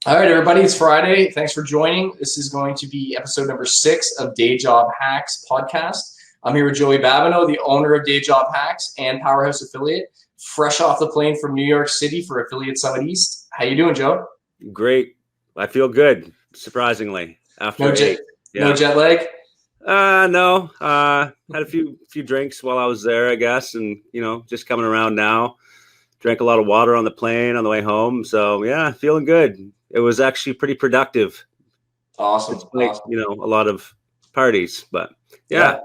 All right, everybody, it's Friday. Thanks for joining. This is going to be episode number 6 of Day Job Hacks podcast. I'm here with Joey Babineau, the owner of Day Job Hacks and Powerhouse Affiliate, fresh off the plane from New York City for Affiliate Summit East. How you doing, Joe? Great. I feel good, surprisingly. After no jet lag? No. Had a few drinks while I was there, I guess, and just coming around now. Drank a lot of water on the plane on the way home. So yeah, feeling good. It was actually pretty productive. Awesome. It's like, a lot of parties, but yeah.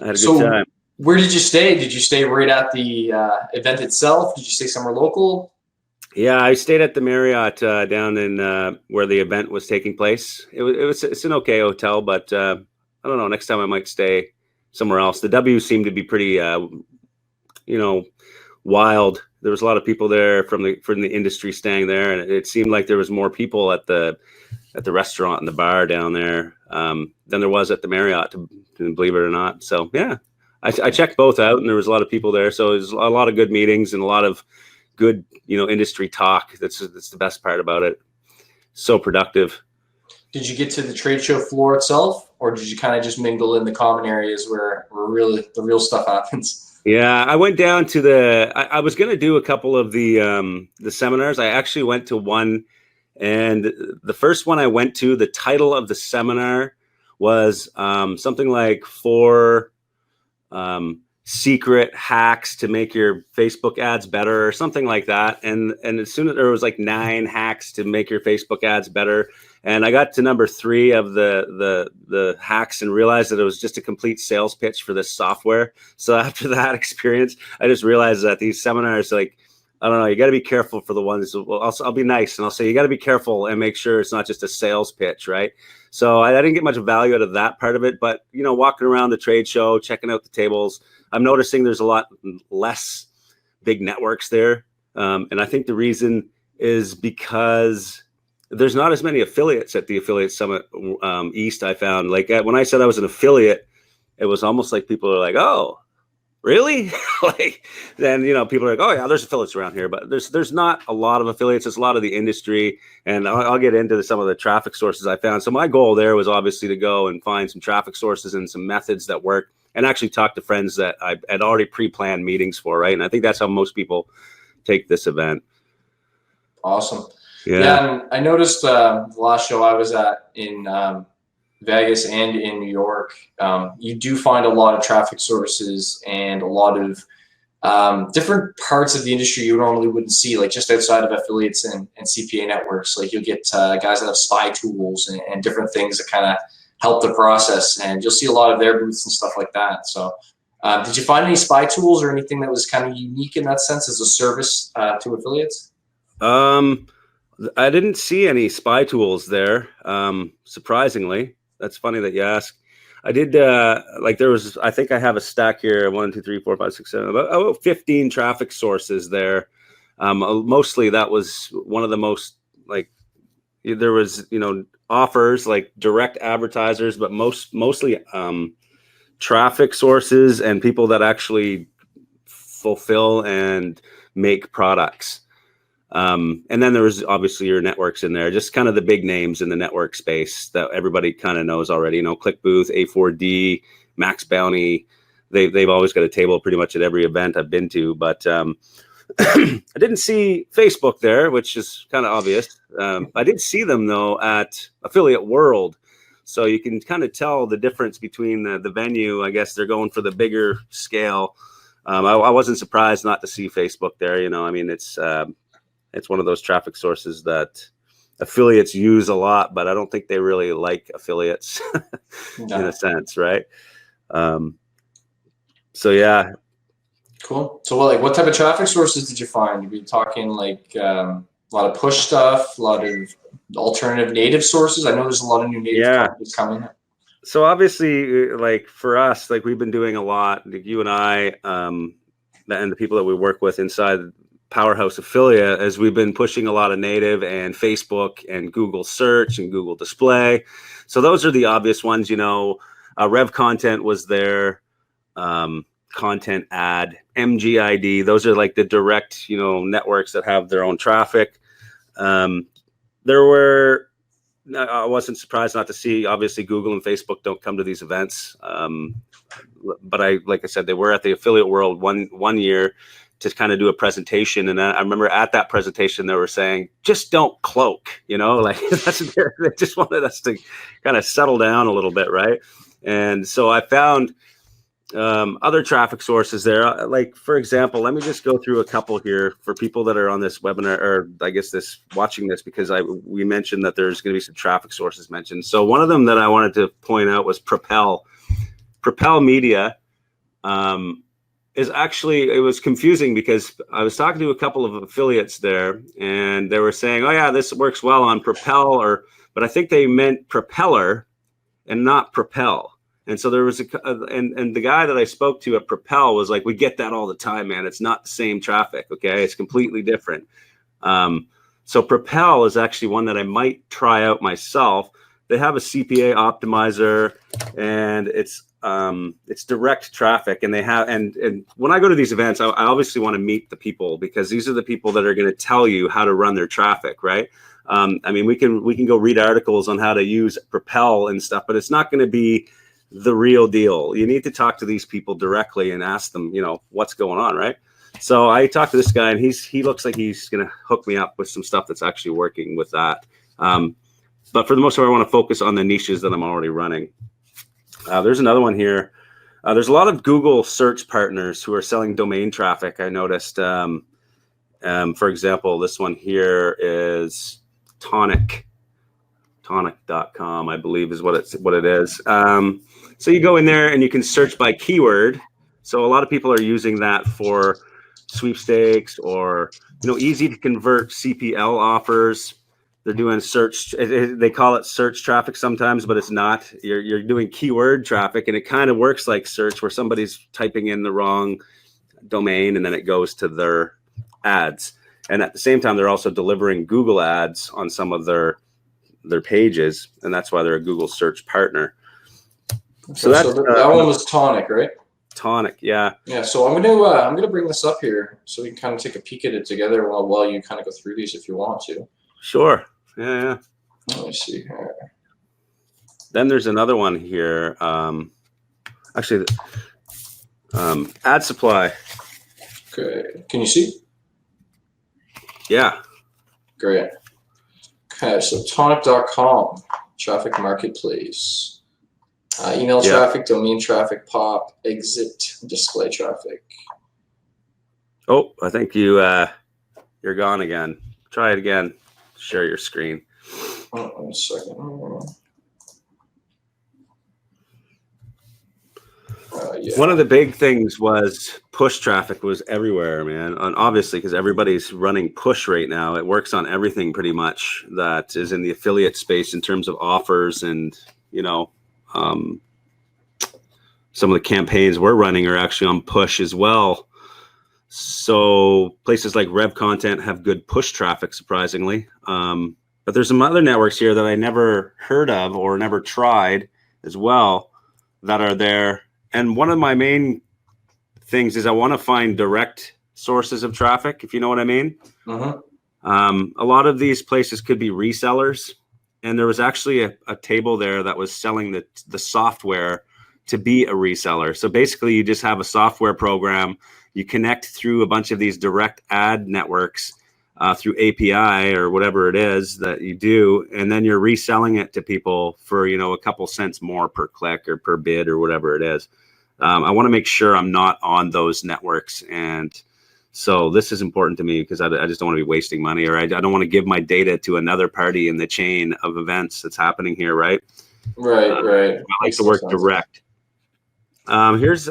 I had a good time. Where did you stay? Did you stay right at the event itself? Did you stay somewhere local? Yeah, I stayed at the Marriott down in where the event was taking place. It's an okay hotel, but I don't know. Next time I might stay somewhere else. The W seemed to be pretty, wild. There was a lot of people there from the industry staying there, and it seemed like there was more people at the restaurant and the bar down there than there was at the Marriott, believe it or not. So yeah, I checked both out, and there was a lot of people there. So there's a lot of good meetings and a lot of good, industry talk. That's the best part about it. So productive. Did you get to the trade show floor itself, or did you kind of just mingle in the common areas where really the real stuff happens? Yeah, I went down to I was going to do a couple of the seminars. I actually went to one, and the first one I went to, the title of the seminar was something like 4 secret hacks to make your Facebook ads better, or something like that. And as soon as there was like 9 hacks to make your Facebook ads better, and I got to number 3 of the hacks and realized that it was just a complete sales pitch for this software. So after that experience, I just realized that these seminars, like, I don't know, you got to be careful for the ones. Well, I'll be nice and I'll say you got to be careful and make sure it's not just a sales pitch, right? So I didn't get much value out of that part of it, but walking around the trade show, checking out the tables, I'm noticing there's a lot less big networks there, and I think the reason is because there's not as many affiliates at the Affiliate Summit East. I found, like, when I said I was an affiliate, it was almost like people are like, "Oh, really?" Like, then people are like, "Oh yeah, there's affiliates around here," but there's not a lot of affiliates. There's a lot of the industry, and I'll get into some of the traffic sources I found. So my goal there was obviously to go and find some traffic sources and some methods that work, and actually talk to friends that I had already pre-planned meetings for, right? And I think that's how most people take this event. Awesome. Yeah, and I noticed the last show I was at in Vegas and in New York, you do find a lot of traffic sources and a lot of different parts of the industry you normally wouldn't see, like just outside of affiliates and CPA networks. Like you'll get guys that have spy tools and different things that kind of help the process, and you'll see a lot of their booths and stuff like that. So did you find any spy tools or anything that was kind of unique in that sense as a service to affiliates? I didn't see any spy tools there, surprisingly. That's funny that you ask. I did, I think I have a stack here, 1, 2, 3, 4, 5, 6, 7, about 15 traffic sources there. Mostly that was one of the most, like, there was, offers, like direct advertisers, but mostly traffic sources and people that actually fulfill and make products. And then there was obviously your networks in there, just kind of the big names in the network space that everybody kind of knows already. ClickBooth, A4D, Max Bounty. They've always got a table pretty much at every event I've been to. But I didn't see Facebook there, which is kind of obvious. I did see them, though, at Affiliate World. So you can kind of tell the difference between the venue. I guess they're going for the bigger scale. I wasn't surprised not to see Facebook there. It's one of those traffic sources that affiliates use a lot, but I don't think they really like affiliates in a sense, right? So yeah. Cool. So what type of traffic sources did you find? Were you talking like a lot of push stuff, a lot of alternative native sources? I know there's a lot of new native companies coming. So obviously, like for us, like we've been doing a lot, like you and I, and the people that we work with inside Powerhouse Affiliate, as we've been pushing a lot of native and Facebook and Google search and Google display. So those are the obvious ones. Rev Content was there, Content Ad, MGID. Those are like the direct networks that have their own traffic. there were, I wasn't surprised not to see, obviously Google and Facebook don't come to these events. But like I said, they were at the Affiliate World one year to kind of do a presentation. And I remember at that presentation, they were saying, just don't cloak, like they just wanted us to kind of settle down a little bit. Right. And so I found other traffic sources there. Like, for example, let me just go through a couple here for people that are on this webinar, or I guess watching this, because we mentioned that there's going to be some traffic sources mentioned. So one of them that I wanted to point out was Propel. Propel Media is actually, it was confusing because I was talking to a couple of affiliates there, and they were saying, oh yeah, this works well on Propel, but I think they meant propeller and not Propel. And so there was and the guy that I spoke to at Propel was like, we get that all the time, man. It's not the same traffic. Okay. It's completely different. So Propel is actually one that I might try out myself. They have a CPA optimizer, and it's direct traffic, and they have, and when I go to these events, I obviously want to meet the people, because these are the people that are going to tell you how to run their traffic. Right. I mean, we can go read articles on how to use Propel and stuff, but it's not going to be the real deal. You need to talk to these people directly and ask them, what's going on, right? So I talked to this guy, and he looks like he's going to hook me up with some stuff that's actually working with that. But for the most part, I want to focus on the niches that I'm already running. There's another one here. There's a lot of Google search partners who are selling domain traffic. I noticed, for example, this one here is tonic.com, I believe is what it is. So you go in there and you can search by keyword. So a lot of people are using that for sweepstakes or, easy to convert CPL offers. They're doing search. They call it search traffic sometimes, but it's not. You're doing keyword traffic, and it kind of works like search, where somebody's typing in the wrong domain and then it goes to their ads. And at the same time, they're also delivering Google ads on some of their pages, and that's why they're a Google search partner. Okay, so that one was Tonic, right? Tonic, yeah. Yeah. So I'm gonna bring this up here so we can kind of take a peek at it together while you kind of go through these if you want to. Sure. Yeah. Let me see here. Then there's another one here. Actually, ad supply. Okay. Can you see? Yeah. Great. Okay. So tonic.com, traffic marketplace. Email traffic, domain traffic, pop, exit, display traffic. Oh, I think you're gone again. Try it again. Share your screen. Oh, 1 second. Yeah. One of the big things was push traffic was everywhere, man. And obviously, because everybody's running push right now, it works on everything pretty much that is in the affiliate space in terms of offers, and some of the campaigns we're running are actually on push as well. So places like Rev Content have good push traffic, surprisingly. But there's some other networks here that I never heard of or never tried as well that are there. And one of my main things is I want to find direct sources of traffic, if you know what I mean. Uh-huh. A lot of these places could be resellers. And there was actually a table there that was selling the software to be a reseller. So basically, you just have a software program. You connect through a bunch of these direct ad networks through API or whatever it is that you do, and then you're reselling it to people for a couple cents more per click or per bid or whatever it is. I want to make sure I'm not on those networks, and so this is important to me because I just don't want to be wasting money, or I don't want to give my data to another party in the chain of events that's happening here, right? Right. I like to work direct. Here's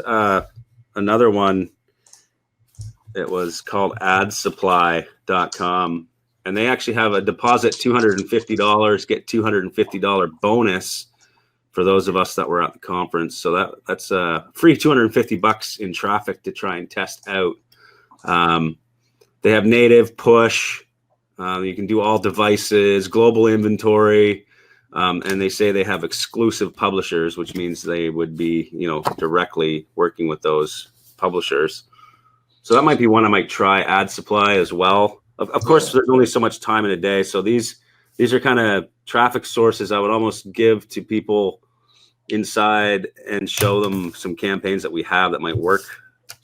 another one. It was called adsupply.com, and they actually have a deposit $250, get $250 bonus for those of us that were at the conference. So that's free $250 in traffic to try and test out. They have native push. You can do all devices, global inventory. And they say they have exclusive publishers, which means they would be, directly working with those publishers. So that might be one I might try. Ad supply as well. Of course, there's only so much time in a day. So these these are kind of traffic sources I would almost give to people inside and show them some campaigns that we have that might work.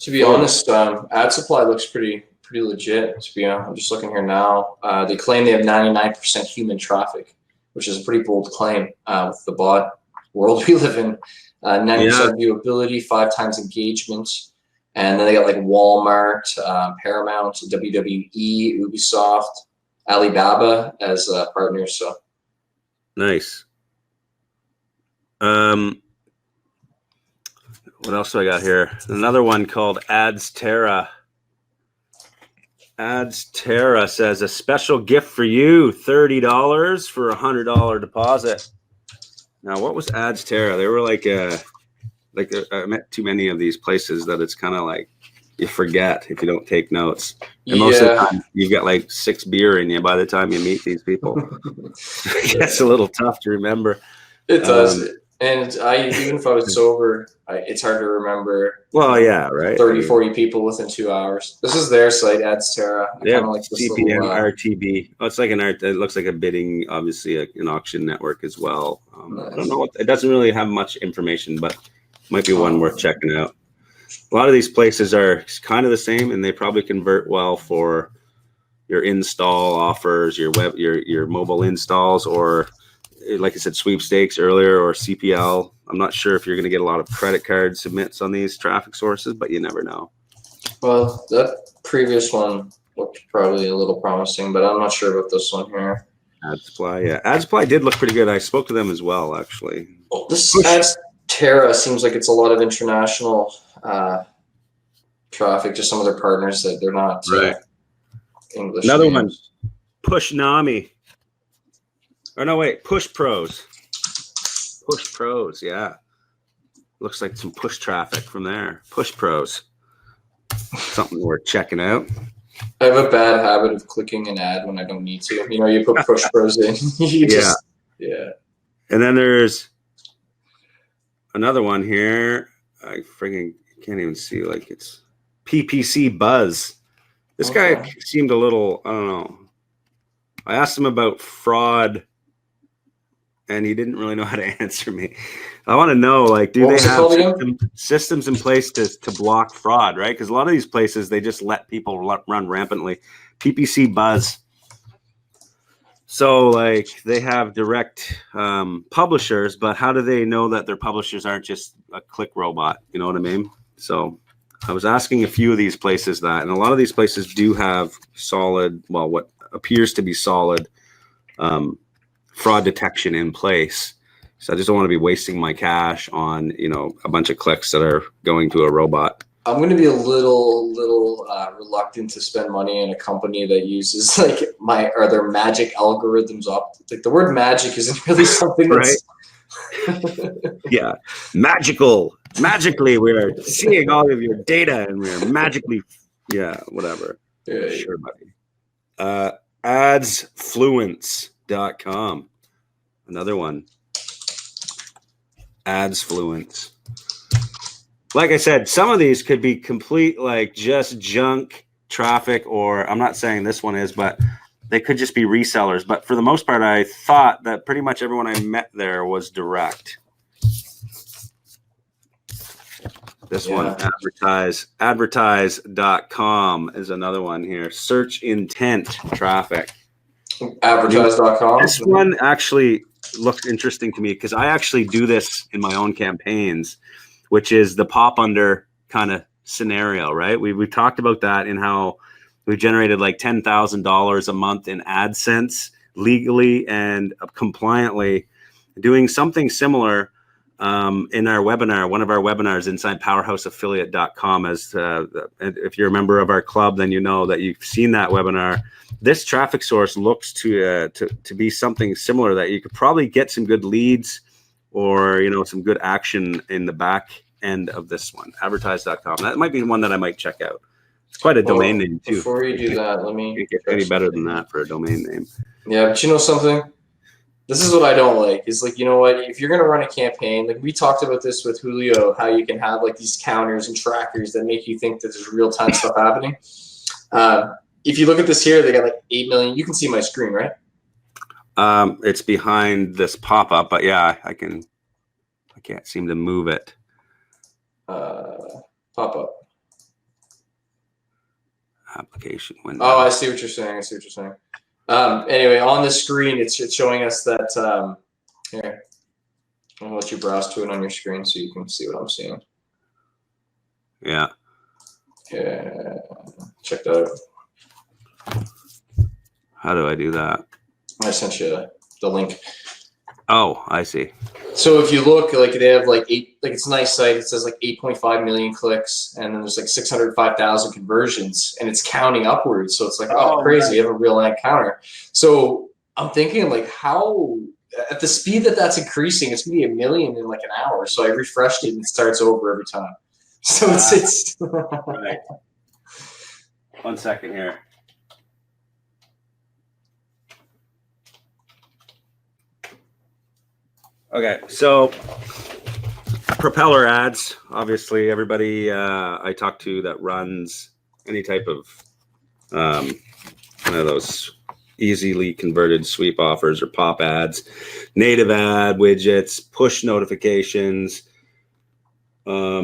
To be honest, ad supply looks pretty legit. To be honest, I'm just looking here now. They claim they have 99% human traffic, which is a pretty bold claim with the bot world we live in. 90% viewability, 5 times engagement, and then they got like Walmart, Paramount, WWE, Ubisoft, Alibaba as partners. So nice. What else do I got here? Another one called Ads Terra. Ads Terra says a special gift for you, $30 for a $100 deposit. Now, what was Ads Terra? They were like I met too many of these places that it's kind of like you forget if you don't take notes. And most of the time, you've got like 6 beer in you by the time you meet these people. It's a little tough to remember. It does. And even if I was sober, it's hard to remember. Well, yeah, right. 30, 40 people within 2 hours. This is their site, Ads Terra. They have like CPM, RTB. Oh, it's like an art. It looks like a bidding, obviously an auction network as well. Nice. I don't know it doesn't really have much information, but might be one worth checking out. A lot of these places are kind of the same, and they probably convert well for your install offers, your mobile installs, or like I said, sweepstakes earlier, or CPL. I'm not sure if you're going to get a lot of credit card submits on these traffic sources, but you never know. Well, that previous one looked probably a little promising, but I'm not sure about this one here. Ad Supply, yeah. Ad Supply did look pretty good. I spoke to them as well, actually. Well, this Ads Terra seems like it's a lot of international traffic, just some of their partners that they're not English. Another one, Push Nami. Or no, wait, Push Pros. Push Pros, yeah. Looks like some push traffic from there. Push Pros. Something worth checking out. I have a bad habit of clicking an ad when I don't need to. You know, you put Push Pros in. Yeah. And then there's another one here. I freaking can't even see. Like, it's PPC Buzz. This guy seemed a little, I don't know. I asked him about fraud, and he didn't really know how to answer me. I want to know, like, do they have systems in place to block fraud, right? Because a lot of these places, they just let people run rampantly. PPC Buzz. So, like, they have direct publishers, but how do they know that their publishers aren't just a click robot? You know what I mean? So I was asking a few of these places that, and a lot of these places do have solid, well, what appears to be solid fraud detection in place. So I just don't want to be wasting my cash on, you know, a bunch of clicks that are going to a robot. I'm going to be a little reluctant to spend money in a company that uses like their magic algorithms up. Like, the word magic isn't really something that's yeah, magically we're seeing all of your data and we're magically whatever. Yeah, sure, buddy. Adsfluence.com. Another one. Adsfluence. Like I said, some of these could be complete, like, just junk traffic, or I'm not saying this one is, but they could just be resellers. But for the most part, I thought that pretty much everyone I met there was direct. This one, advertise.com is another one here. Search intent traffic. Advertise.com. This one actually looked interesting to me because I actually do this in my own campaigns, which is the pop under kind of scenario, right? We talked about that in how we generated like $10,000 a month in AdSense legally and compliantly, doing something similar in our webinar, one of our webinars inside powerhouseaffiliate.com. As if you're a member of our club, then you know that you've seen that webinar. This traffic source looks to be something similar that you could probably get some good leads or, you know, some good action in the back end of this one. Advertise.com. That might be one that I might check out. It's quite a domain name too. Before you do that, let me get any better than that for a domain name. Yeah, but you know something? This is what I don't like. Is like, you know what? If you're going to run a campaign, like we talked about this with Julio, how you can have like these counters and trackers that make you think that there's real-time stuff happening. If you look at this here, they got like 8 million. You can see my screen, right? It's behind this pop-up, but yeah, I can't seem to move it. Pop-up. Application window. Oh, I see what you're saying. Anyway, on the screen, it's showing us that, here, I'll let you browse to it on your screen so you can see what I'm seeing. Yeah. Yeah, check that out. How do I do that? I sent you the link. Oh, I see. So if you look, like they have like it's a nice site. It says like 8.5 million clicks, and then there's like 605,000 conversions, and it's counting upwards. So it's like, oh, crazy! Right. You have a real ad counter. So I'm thinking like, how at the speed that's increasing, it's gonna be 1 million in like an hour. So I refreshed it and it starts over every time. So it's right. 1 second here. Okay, so propeller ads, obviously everybody I talk to that runs any type of one of those easily converted sweep offers or pop ads, native ad widgets, push notifications.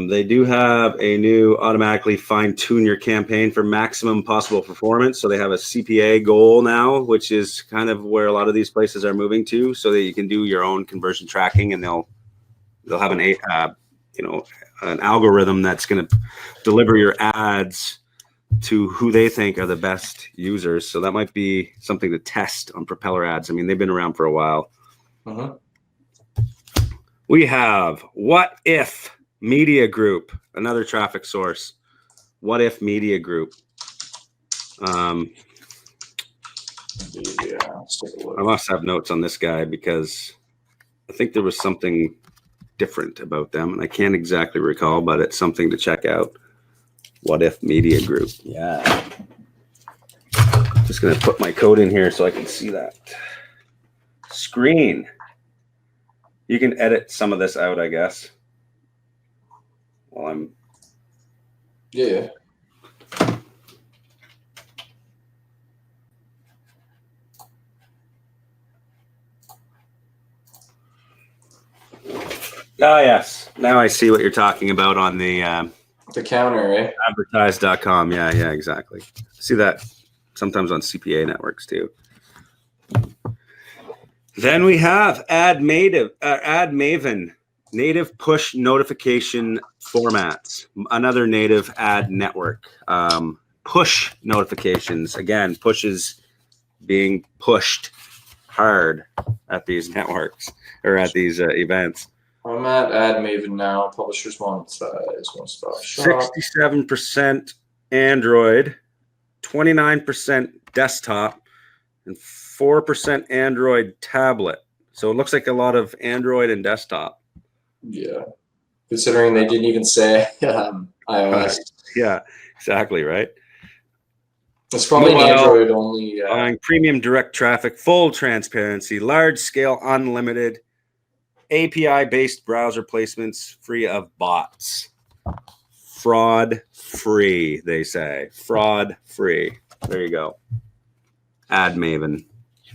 They do have a new automatically fine-tune your campaign for maximum possible performance. So they have a CPA goal now, which is kind of where a lot of these places are moving to, so that you can do your own conversion tracking, and they'll have an algorithm that's going to deliver your ads to who they think are the best users. So that might be something to test on Propeller ads. I mean, they've been around for a while. We have What If Media Group, another traffic source. What If Media Group. I must have notes on this guy because I think there was something different about them, and I can't exactly recall, but it's something to check out. What If Media Group. Yeah. Just going to put my code in here so I can see that. Screen. You can edit some of this out, I guess. While I'm. Yeah. Oh, yes. Now I see what you're talking about on the counter, eh? Advertise.com. Yeah, exactly. See that sometimes on CPA networks too. Then we have Ad Maven, native push notification formats, another native ad network. Push notifications, again, pushes being pushed hard at these networks or at these events. I'm at Ad Maven now. Publishers want size, one stop shop. 67% Android, 29% desktop, and 4% Android tablet. So it looks like a lot of Android and desktop. Yeah, considering they didn't even say iOS. Yeah, exactly, right? It's probably an Android only. Buying premium direct traffic, full transparency, large scale, unlimited, API-based browser placements, free of bots. Fraud free, they say. Fraud free. There you go. Ad Maven.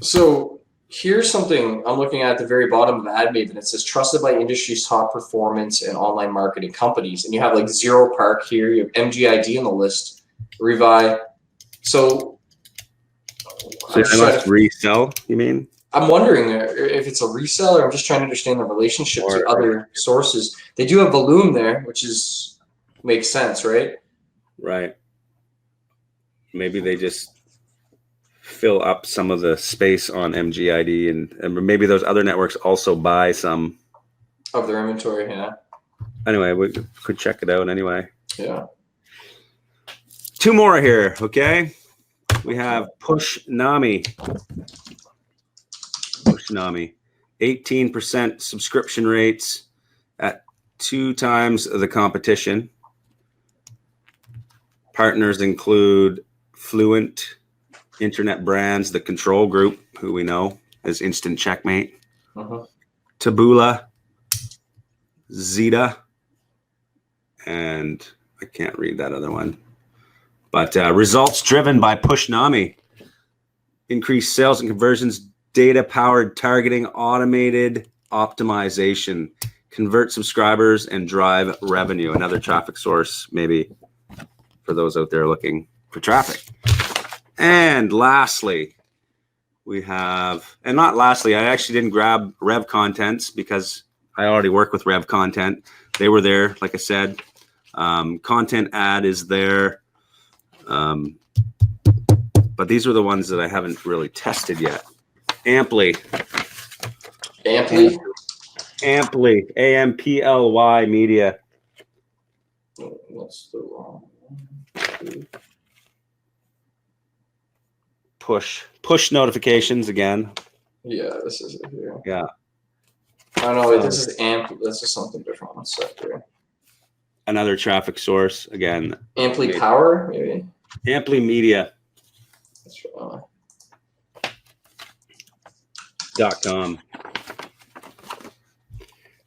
So here's something I'm looking at the very bottom of Ad Maven. It says trusted by industry's top performance and online marketing companies. And you have like Zero Park here. You have MGID on the list. Revi. So they must resell, you mean? I'm wondering if it's a reseller. I'm just trying to understand the relationship to other sources. They do have Volume there, which makes sense, right? Right. Maybe they just fill up some of the space on MGID, and maybe those other networks also buy some of their inventory. Yeah. Anyway, we could check it out anyway. Yeah. Two more here, okay? We have Push Nami. 18% subscription rates at 2 times the competition. Partners include Fluent, internet brands, the Control Group, who we know as Instant Checkmate, Taboola, Zeta, and I can't read that other one. But results driven by Push Nami. Increased sales and conversions data-powered targeting, automated optimization, convert subscribers and drive revenue. Another traffic source, maybe for those out there looking for traffic. And lastly, we have, and not lastly, I actually didn't grab Rev Contents because I already work with Rev Content. They were there, like I said. Content Ad is there. But these are the ones that I haven't really tested yet. Amply, Amply Media. What's the wrong one? Push notifications again. Yeah, this is it here. Yeah. Oh no, wait, this is Amply. This is something different. One sec here. Another traffic source again. Amply Power, maybe. Amply Media. That's wrong. .com.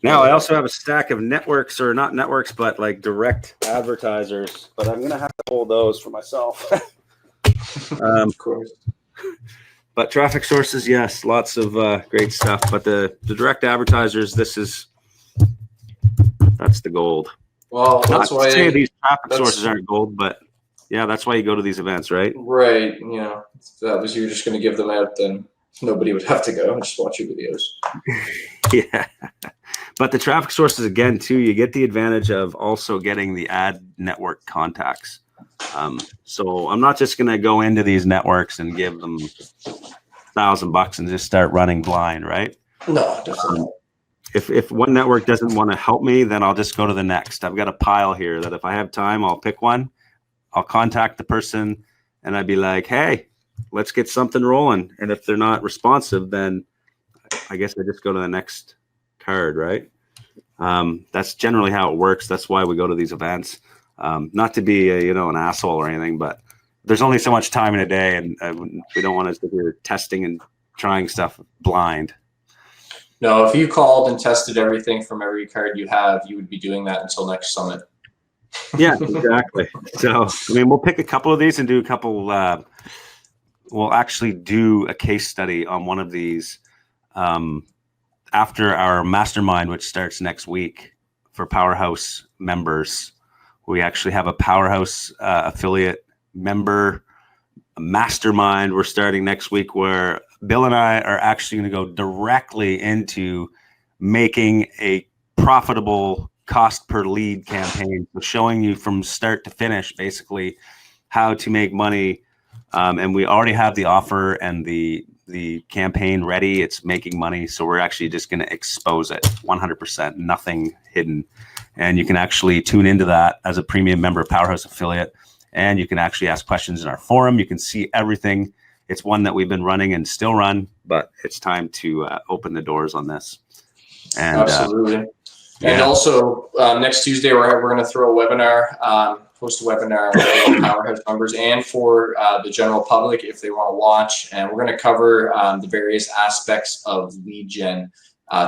Now I also have a stack of networks, or not networks, but like direct advertisers. But I'm gonna have to hold those for myself. Of course. But traffic sources, yes, lots of great stuff. But the direct advertisers, that's the gold. Well, that's not why to say these traffic sources aren't gold, but yeah, that's why you go to these events, right? Right. You know, if that was you were just going to give them out, then nobody would have to go and just watch your videos. Yeah. But the traffic sources, again, too, you get the advantage of also getting the ad network contacts. So I'm not just going to go into these networks and give them $1,000 and just start running blind, right? No, definitely not. If one network doesn't want to help me, then I'll just go to the next. I've got a pile here that if I have time, I'll pick one. I'll contact the person and I'd be like, hey, let's get something rolling. And if they're not responsive, then I guess I just go to the next card, right? That's generally how it works. That's why we go to these events. Not to be an asshole or anything, but there's only so much time in a day, and we don't want to sit here testing and trying stuff blind. No, if you called and tested everything from every card you have, you would be doing that until next summit. Yeah, exactly. So, I mean, we'll pick a couple of these and do a couple. We'll actually do a case study on one of these after our mastermind, which starts next week for Powerhouse members. We actually have a Powerhouse affiliate member mastermind. We're starting next week where Bill and I are actually going to go directly into making a profitable cost per lead campaign, so showing you from start to finish, basically how to make money. And we already have the offer and the campaign ready. It's making money. So we're actually just going to expose it 100%, nothing hidden. And you can actually tune into that as a premium member, Powerhouse affiliate. And you can actually ask questions in our forum. You can see everything. It's one that we've been running and still run, but it's time to open the doors on this. And, absolutely. Yeah. And also next Tuesday, we're going to throw a webinar, host a webinar for Powerhouse members and for the general public if they want to watch. And we're going to cover the various aspects of lead gen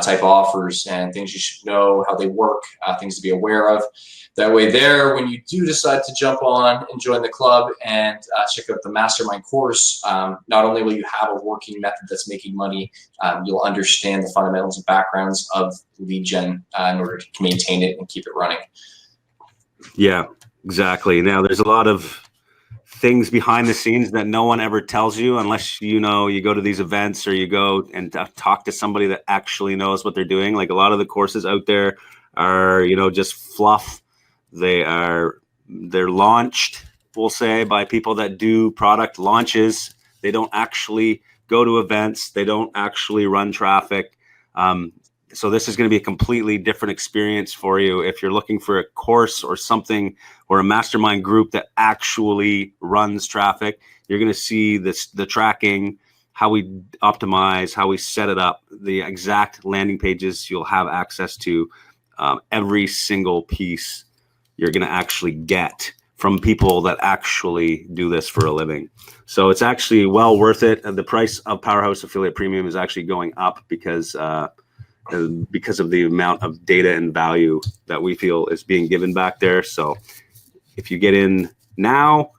type offers and things you should know, how they work, things to be aware of. That way there, when you do decide to jump on and join the club and check out the mastermind course, not only will you have a working method that's making money, you'll understand the fundamentals and backgrounds of lead gen in order to maintain it and keep it running. Yeah, exactly. Now, there's a lot of things behind the scenes that no one ever tells you unless you go to these events or you go and talk to somebody that actually knows what they're doing. Like a lot of the courses out there are, just fluff. They're launched, we'll say, by people that do product launches. They don't actually go to events. They don't actually run traffic. So this is going to be a completely different experience for you. If you're looking for a course or something or a mastermind group that actually runs traffic, you're going to see the tracking, how we optimize, how we set it up, the exact landing pages you'll have access to, every single piece you're going to actually get from people that actually do this for a living. So it's actually well worth it. The price of Powerhouse Affiliate Premium is actually going up because of the amount of data and value that we feel is being given back there. So if you get in now,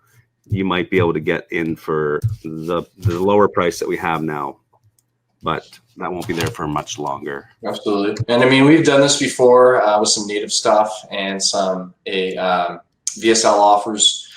you might be able to get in for the lower price that we have now. but that won't be there for much longer. Absolutely. And I mean, we've done this before with some native stuff and some VSL offers.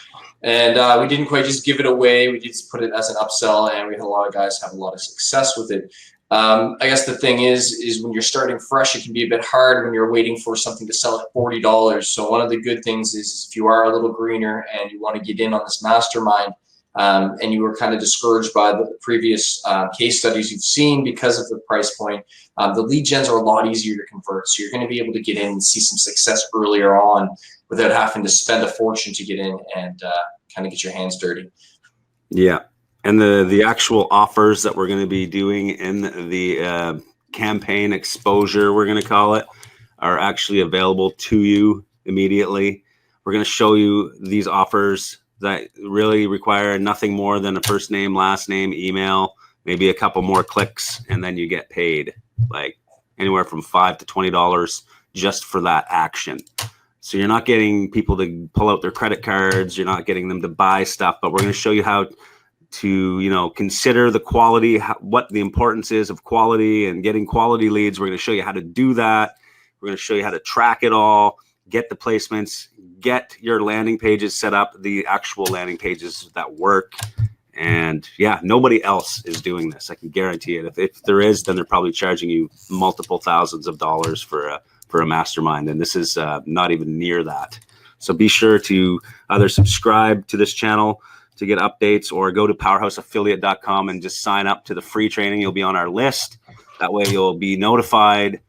And we didn't quite just give it away. We just put it as an upsell, and we had a lot of guys have a lot of success with it. I guess the thing is when you're starting fresh, it can be a bit hard when you're waiting for something to sell at $40. So one of the good things is if you are a little greener and you want to get in on this mastermind, and you were kind of discouraged by the previous case studies you've seen because of the price point, the lead gens are a lot easier to convert. So you're going to be able to get in and see some success earlier on without having to spend a fortune to get in and kind of get your hands dirty. Yeah. And the actual offers that we're going to be doing in the campaign exposure, we're going to call it, are actually available to you immediately. We're going to show you these offers that really require nothing more than a first name, last name, email, maybe a couple more clicks, and then you get paid like anywhere from $5 to $20 just for that action. So you're not getting people to pull out their credit cards. You're not getting them to buy stuff, but we're going to show you how to, consider the quality, what the importance is of quality and getting quality leads. We're going to show you how to do that. We're going to show you how to track it all, get the placements, get your landing pages set up, the actual landing pages that work. And yeah, nobody else is doing this. I can guarantee it. If there is, then they're probably charging you multiple thousands of dollars for a mastermind. And this is not even near that. So be sure to either subscribe to this channel to get updates, or go to powerhouseaffiliate.com and just sign up to the free training. You'll be on our list. That way you'll be notified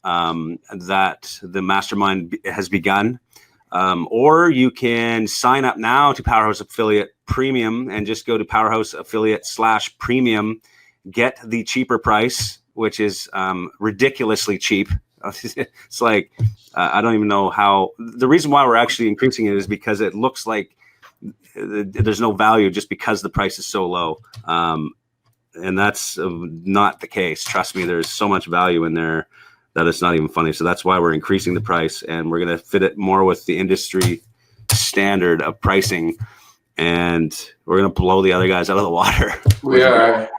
that the mastermind has begun. Or you can sign up now to Powerhouse Affiliate Premium and just go to Powerhouse Affiliate /premium, get the cheaper price, which is ridiculously cheap. It's like, I don't even know how. The reason why we're actually increasing it is because it looks like there's no value just because the price is so low. And that's not the case. Trust me, there's so much value in there that it's not even funny. So that's why we're increasing the price, and we're going to fit it more with the industry standard of pricing. And we're going to blow the other guys out of the water. We are.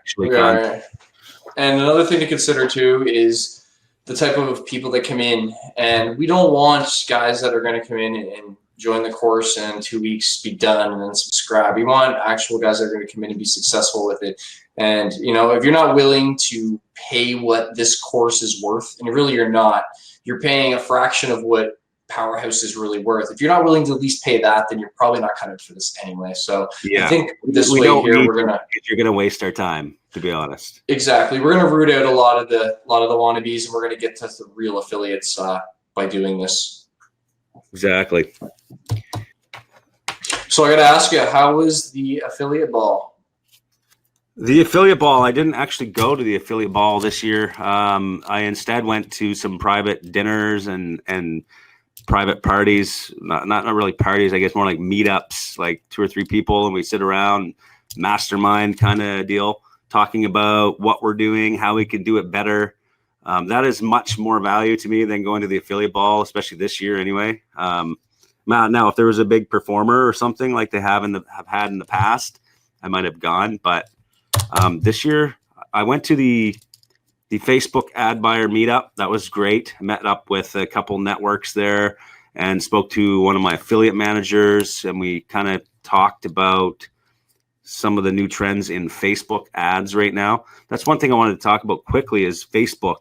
And another thing to consider too is the type of people that come in. And we don't want guys that are going to come in and join the course and in 2 weeks be done and then subscribe. We want actual guys that are going to come in and be successful with it. And, if you're not willing to pay what this course is worth, and really you're not, you're paying a fraction of what Powerhouse is really worth. If you're not willing to at least pay that, then you're probably not cut out for this anyway. So yeah. I think this way here, you're going to waste our time, to be honest. Exactly. We're going to root out a lot of the wannabes, and we're going to get to the real affiliates by doing this. Exactly. So I got to ask you, how was the affiliate ball? The affiliate ball, I didn't actually go to the affiliate ball this year. I instead went to some private dinners and private parties, not really parties, I guess more like meetups, like 2 or 3 people, and we sit around, mastermind kind of deal, talking about what we're doing, how we can do it better. That is much more value to me than going to the affiliate ball, especially this year anyway. Now, if there was a big performer or something like they have had in the past, I might have gone. But this year, I went to the Facebook ad buyer meetup. That was great. I met up with a couple networks there and spoke to one of my affiliate managers, and we kind of talked about some of the new trends in Facebook ads right now. That's one thing I wanted to talk about quickly is Facebook.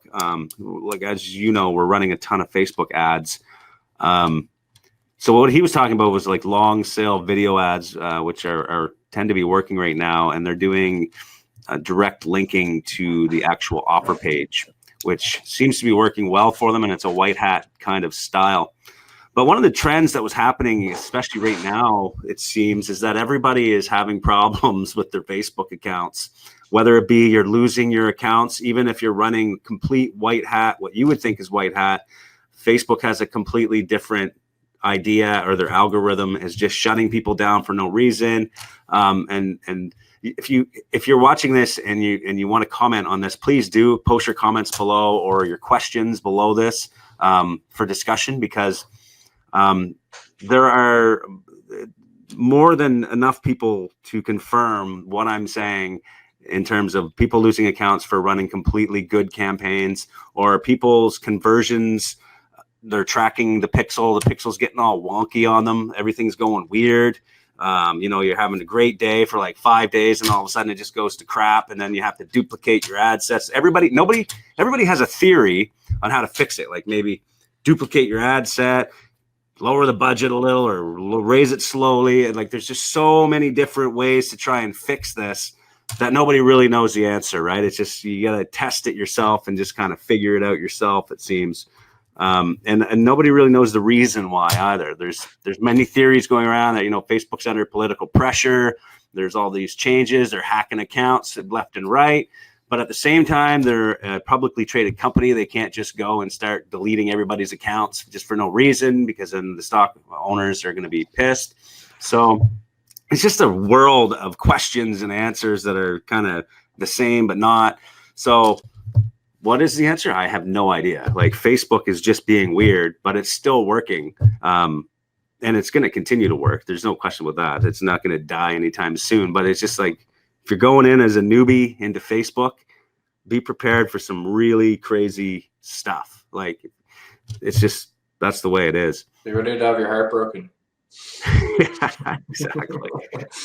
Like, as you know, we're running a ton of Facebook ads. So what he was talking about was like long sale video ads, which are tend to be working right now. And they're doing direct linking to the actual offer page, which seems to be working well for them. And it's a white hat kind of style. But one of the trends that was happening, especially right now, it seems, is that everybody is having problems with their Facebook accounts, whether it be you're losing your accounts, even if you're running complete white hat, what you would think is white hat, Facebook has a completely different idea, or their algorithm is just shutting people down for no reason. And if you're watching this and you want to comment on this, please do post your comments below or your questions below this for discussion, because there are more than enough people to confirm what I'm saying. in terms of people losing accounts for running completely good campaigns, or people's conversions. They're tracking the pixel's getting all wonky on them. Everything's going weird. You're having a great day for like 5 days, and all of a sudden it just goes to crap, and then you have to duplicate your ad sets. Everybody has a theory on how to fix it. Like maybe duplicate your ad set, lower the budget a little, or raise it slowly. And like, there's just so many different ways to try and fix this that nobody really knows the answer, right? It's just, you got to test it yourself and just kind of figure it out yourself, it seems. And nobody really knows the reason why either. There's many theories going around that, Facebook's under political pressure. There's all these changes. They're hacking accounts left and right. But at the same time, they're a publicly traded company. They can't just go and start deleting everybody's accounts just for no reason, because then the stock owners are going to be pissed. So it's just a world of questions and answers that are kind of the same, but not. So what is the answer? I have no idea. Like, Facebook is just being weird, but it's still working. And it's going to continue to work. There's no question with that. It's not going to die anytime soon, but it's just like, if you're going in as a newbie into Facebook, be prepared for some really crazy stuff. Like, it's just, that's the way it is. Be ready to have your heart broken. Exactly.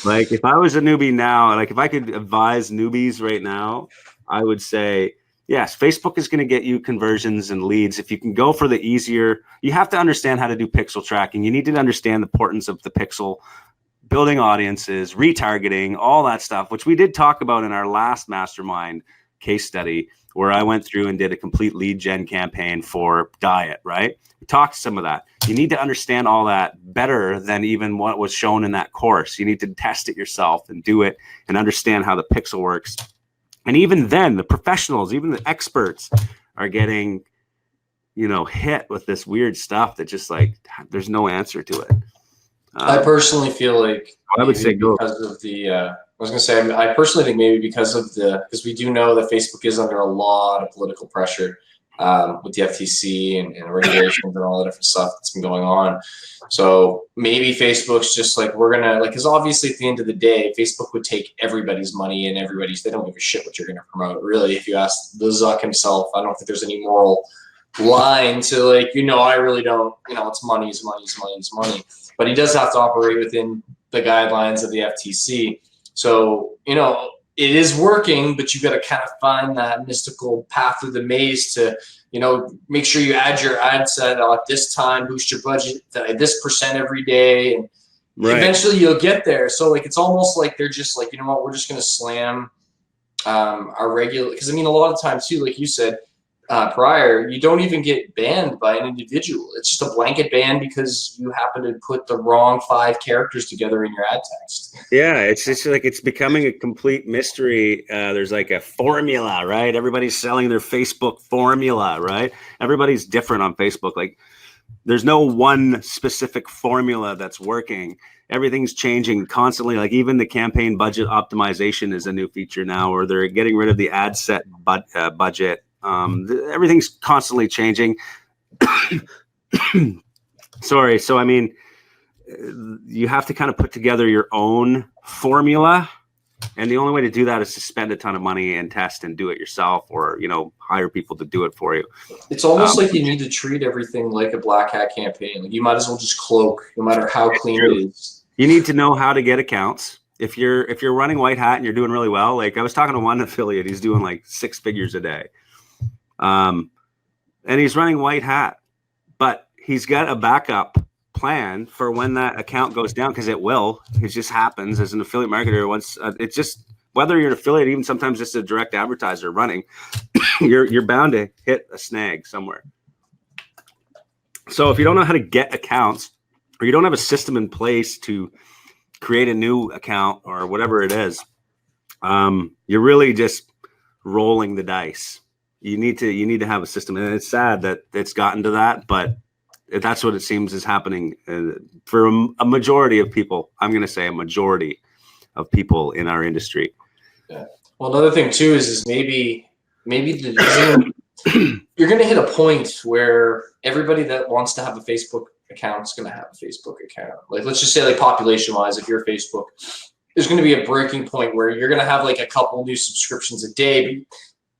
Like, if I was a newbie now, like if I could advise newbies right now, I would say, yes, Facebook is going to get you conversions and leads. If you can go for the easier, you have to understand how to do pixel tracking. You need to understand the importance of the pixel, building audiences, retargeting, all that stuff, which we did talk about in our last mastermind case study, where I went through and did a complete lead gen campaign for diet, right? We talked some of that. You need to understand all that better than even what was shown in that course. You need to test it yourself and do it and understand how the pixel works. And even then, the professionals, even the experts, are getting, hit with this weird stuff that just like, there's no answer to it. I personally feel like I would say go because of the. I was going to say, I personally think maybe because we do know that Facebook is under a lot of political pressure with the FTC and regulations and all the different stuff that's been going on. So maybe Facebook's just like, we're gonna because obviously at the end of the day, Facebook would take everybody's money and they don't give a shit what you're going to promote. Really, if you ask the Zuck himself, I don't think there's any moral line to like, I really don't. It's money is money is money is money. But he does have to operate within the guidelines of the FTC. So, it is working, but you got to kind of find that mystical path through the maze to, make sure you add your ad set at this time, boost your budget at this % every day. And eventually you'll get there. So, like, it's almost like they're just like, we're just going to slam our regular, because, a lot of times too, like you said, prior, you don't even get banned by an individual. It's just a blanket ban because you happen to put the wrong 5 characters together in your ad text. Yeah, it's just like it's becoming a complete mystery. There's like a formula, right? Everybody's selling their Facebook formula, right? Everybody's different on Facebook. Like, there's no one specific formula that's working. Everything's changing constantly. Like, even the campaign budget optimization is a new feature now, or they're getting rid of the ad set budget. Everything's constantly changing. Sorry. So, you have to kind of put together your own formula. And the only way to do that is to spend a ton of money and test and do it yourself, or, hire people to do it for you. It's almost like you need to treat everything like a black hat campaign. Like, you might as well just cloak, no matter how clean it is. You need to know how to get accounts. If you're running white hat and you're doing really well, like I was talking to one affiliate, he's doing like 6 figures a day. And he's running white hat, but he's got a backup plan for when that account goes down, because it will. It just happens as an affiliate marketer. Once it's just, whether you're an affiliate, even sometimes just a direct advertiser running, you're bound to hit a snag somewhere. So if you don't know how to get accounts, or you don't have a system in place to create a new account or whatever it is, you're really just rolling the dice. You need to have a system, and it's sad that it's gotten to that, but that's what it seems is happening for a majority of people. I'm going to say a majority of people in our industry. Yeah. Well, another thing too is maybe you're going to hit a point where everybody that wants to have a Facebook account is going to have a Facebook account. Like, let's just say, like, population wise, if you're Facebook, there's going to be a breaking point where you're going to have like a couple new subscriptions a day.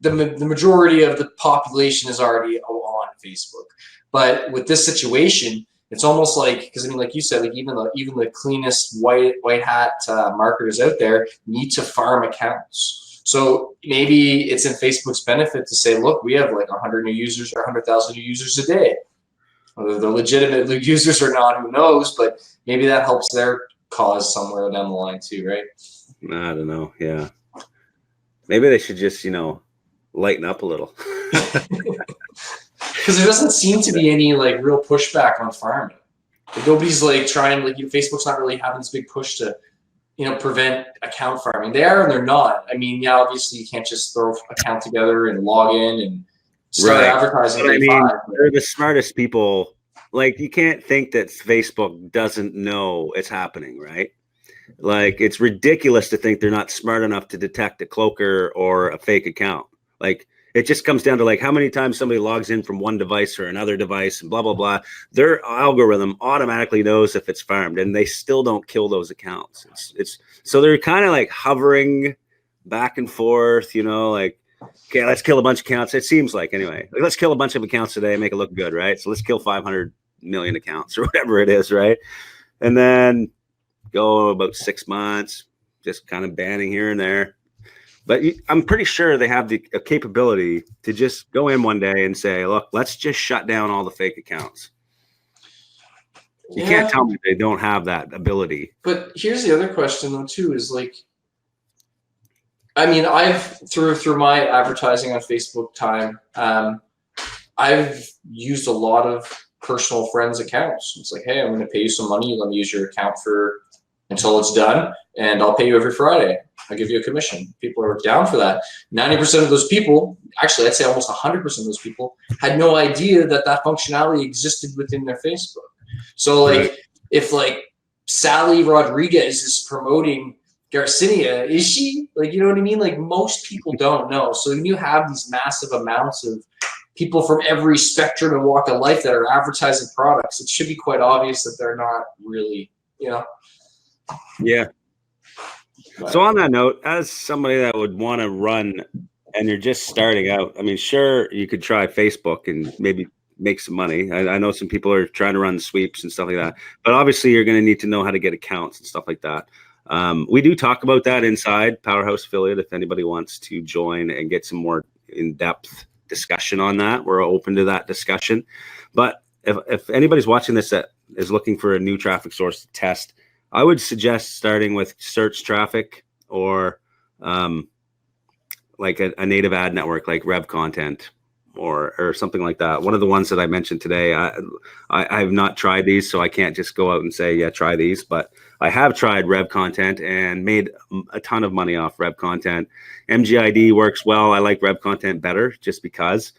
The majority of the population is already on Facebook. But with this situation, it's almost like, because I mean, like you said, like even the cleanest white hat marketers out there need to farm accounts. So maybe it's in Facebook's benefit to say, look, we have like 100 new users or 100,000 new users a day. Whether they're legitimate users or not, who knows? But maybe that helps their cause somewhere down the line too, right? I don't know. Yeah, maybe they should just lighten up a little. Because there doesn't seem to be any like real pushback on farming. Like, nobody's like trying, like Facebook's not really having this big push to, prevent account farming. They are and they're not. I mean, yeah, obviously you can't just throw an account together and log in and start advertising. But I mean, they're the smartest people. Like, you can't think that Facebook doesn't know it's happening, right? Like, it's ridiculous to think they're not smart enough to detect a cloaker or a fake account. Like, it just comes down to like how many times somebody logs in from one device or another device and blah, blah, blah. Their algorithm automatically knows if it's farmed, and they still don't kill those accounts. So they're kind of like hovering back and forth, like, okay, let's kill a bunch of accounts. It seems like, anyway, like, let's kill a bunch of accounts today and make it look good, right? So let's kill 500 million accounts or whatever it is, right? And then go about 6 months, just kind of banning here and there. But I'm pretty sure they have the capability to just go in one day and say, look, let's just shut down all the fake accounts. You can't tell me they don't have that ability. But here's the other question, though, too, is like, I mean, I've through my advertising on Facebook time, I've used a lot of personal friends' accounts. It's like, hey, I'm going to pay you some money. Let me use your account until it's done, and I'll pay you every Friday. I'll give you a commission. People are down for that. 90% of those people, actually, I'd say almost 100% of those people, had no idea that functionality existed within their Facebook. So, like, if like Sally Rodriguez is promoting Garcinia, is she? Like, you know what I mean? Like, most people don't know. So when you have these massive amounts of people from every spectrum and walk of life that are advertising products, it should be quite obvious that they're not really, Yeah. So on that note, as somebody that would want to run and you're just starting out, I mean, sure, you could try Facebook and maybe make some money. I know some people are trying to run sweeps and stuff like that, but obviously you're going to need to know how to get accounts and stuff like that. We do talk about that inside Powerhouse Affiliate. If anybody wants to join and get some more in-depth discussion on that, we're open to that discussion. But if anybody's watching this that is looking for a new traffic source to test, I would suggest starting with search traffic or like a native ad network like Rev Content or something like that. One of the ones that I mentioned today, I have not tried these, so I can't just go out and say, yeah, try these. But I have tried Rev Content and made a ton of money off Rev Content. MGID works well. I like Rev Content better just because.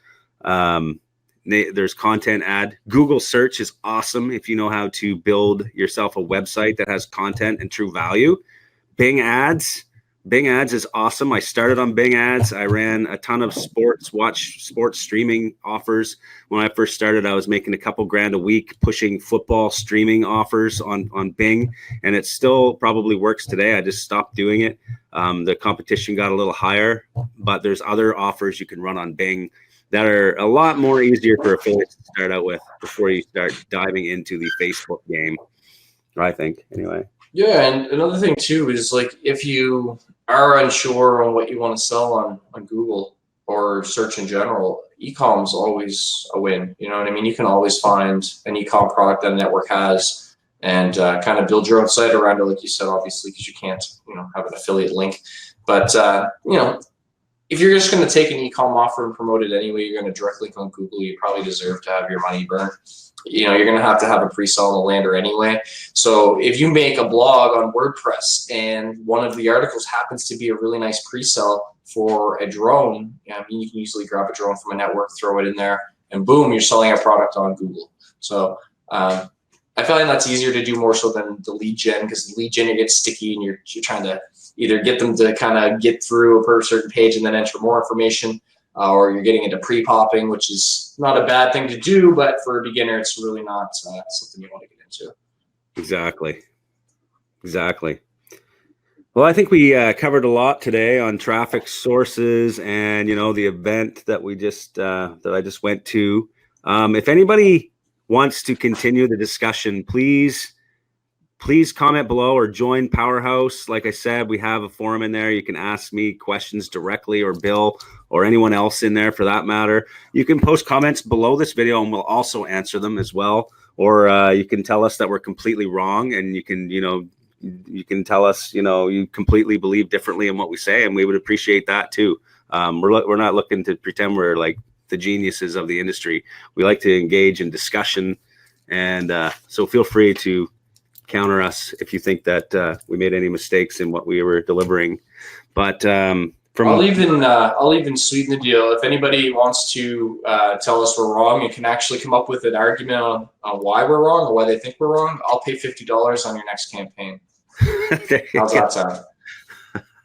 There's content ad. Google search is awesome if you know how to build yourself a website that has content and true value. Bing ads is awesome. I started on Bing ads. I ran a ton of sports streaming offers. When I first started, I was making a couple grand a week pushing football streaming offers on Bing, and it still probably works today. I just stopped doing it. The competition got a little higher, but there's other offers you can run on Bing that are a lot more easier for affiliates to start out with before you start diving into the Facebook game, I think, anyway. Yeah, and another thing, too, is, like, if you are unsure on what you want to sell on Google or search in general, e-com is always a win. You know what I mean? You can always find an e-com product that a network has and kind of build your own site around it, like you said, obviously, because you can't, have an affiliate link. But, if you're just going to take an e-com offer and promote it anyway, you're going to direct link on Google, you probably deserve to have your money burned. You're going to have a pre-sell on the lander anyway. So if you make a blog on WordPress and one of the articles happens to be a really nice pre-sell for a drone, you can easily grab a drone from a network, throw it in there, and boom, you're selling a product on Google. So I find that's easier to do more so than the lead gen, because the lead gen, you get sticky and you're trying to either get them to kind of get through a certain page and then enter more information, or you're getting into pre-popping, which is not a bad thing to do, but for a beginner, it's really not something you want to get into. Exactly. Well, I think we covered a lot today on traffic sources and, the event that that I just went to. If anybody wants to continue the discussion, please comment below or join Powerhouse. Like I said, we have a forum in there. You can ask me questions directly, or Bill, or anyone else in there for that matter. You can post comments below this video and we'll also answer them as well. Or you can tell us that we're completely wrong, and you can tell us, you completely believe differently in what we say, and we would appreciate that too. We're not looking to pretend we're like the geniuses of the industry. We like to engage in discussion, and so feel free to counter us if you think that we made any mistakes in what we were delivering. But I'll even sweeten the deal. If anybody wants to tell us we're wrong and can actually come up with an argument on why we're wrong or why they think we're wrong, I'll pay $50 on your next campaign. How's that sound?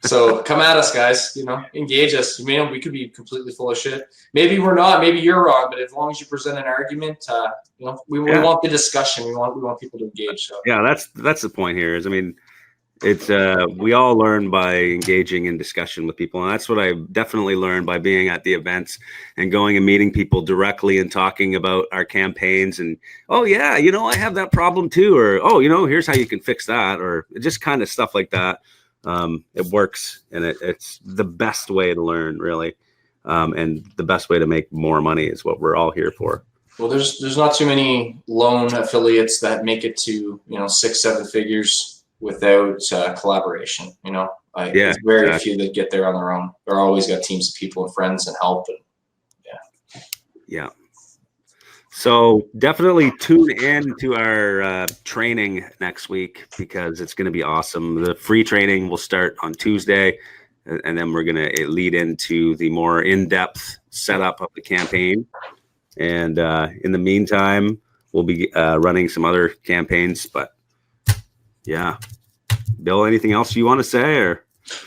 So come at us, guys. Engage us. We could be completely full of shit. Maybe we're not. Maybe you're wrong. But as long as you present an argument, we want the discussion. We want people to engage. So. Yeah, that's the point here. It's we all learn by engaging in discussion with people, and that's what I definitely learned by being at the events and going and meeting people directly and talking about our campaigns. And oh yeah, I have that problem too, or oh, here's how you can fix that, or just kind of stuff like that. It works, and it's the best way to learn, really, and the best way to make more money is what we're all here for. Well, there's not too many loan affiliates that make it to 6-7 figures without collaboration. It's very few that get there on their own. They're always got teams of people and friends and help. And yeah. So definitely tune in to our training next week, because it's going to be awesome. The free training will start on Tuesday, and then we're going to lead into the more in-depth setup of the campaign. And in the meantime, we'll be running some other campaigns, but yeah. Bill, anything else you want to say? Or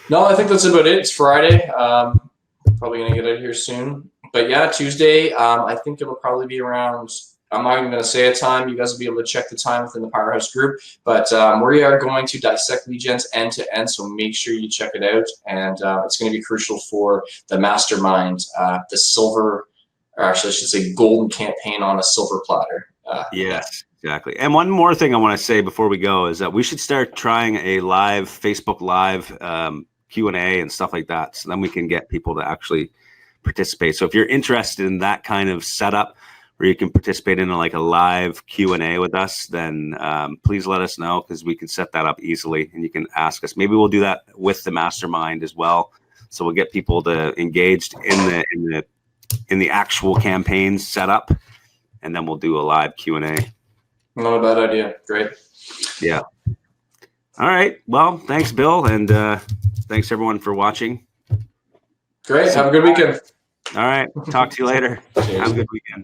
no, I think that's about it. It's Friday. Probably going to get out here soon. But yeah, Tuesday, I think it'll probably be around, I'm not even going to say a time. You guys will be able to check the time within the Powerhouse group. But we are going to dissect lead gens end to end, so make sure you check it out. And it's going to be crucial for the mastermind, the silver, or actually I should say golden campaign on a silver platter. Yes, exactly. And one more thing I want to say before we go is that we should start trying a live Facebook Live Q&A and stuff like that, so then we can get people to actually participate. So if you're interested in that kind of setup where you can participate in like a live Q&A with us, then please let us know, because we can set that up easily and you can ask us. Maybe we'll do that with the mastermind as well, so we'll get people to engaged in the actual campaign setup, and then we'll do a live Q&A. Not a bad idea. Great. Yeah. All right. Well, thanks, Bill, and thanks everyone for watching. Great. Have a good weekend. All right. Talk to you later. Have a good weekend.